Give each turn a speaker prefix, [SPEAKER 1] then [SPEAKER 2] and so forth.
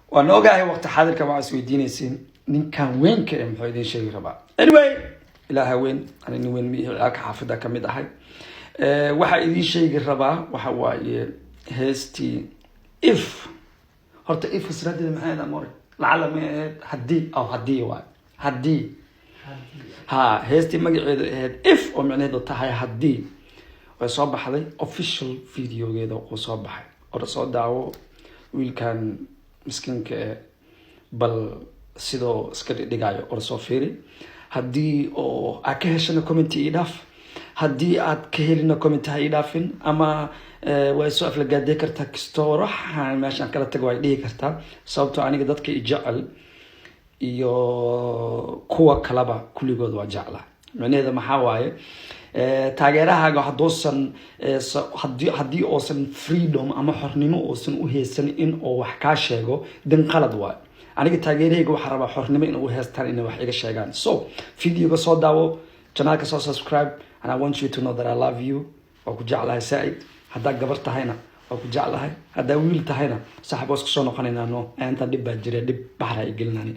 [SPEAKER 1] وانا اوغاهي وقت حاضرك مع سويدينيسين نين كان وين كان محيدين شيء ربا anyway ilaaha weyn anina weyn mi ilaalka xaafada kamid ahay waxa idin sheegi rabaa waxa waaye heestii if horta if israadida maxay amor lacala ma hadii aw hadii waa hadii ha heestii magaceedu ahayd if oo macnaheedu tahay hadii way soo baxday official videogeeda oo soo baxay oo soo daawo wiilkan miskinka bal sidoo iska dhigayo oo soo fiiri hadii oo aad ka heshana comment ii dhaaf hadii aad ka helina comment ha ii dhaafin ama way soo aflagaadey kartaa kisto raxan meeshan kala tago way dhigi kartaa sababtoo aniga dadka i jecel iyo kuwa kalaba kuligood waa jecla macnaheedu maxaa waaye taageerahaaga haddoosan hadii oosan freedom ama xornimo oosan u haysan in oo wax ka sheego dan qalad waa aniga taageerahayga waxa rabaa xornimo in uu haystaan in wax iga sheegaan so video soo daawo channel ka soo subscribe and I want you to know that I love you oo ku jeclahay Said hadda gabar tahayna oo ku jeclahay hadda wiil tahayna saaxiib isku soo noqonaynaa no inta dib baa jira dib bahra ay gelinani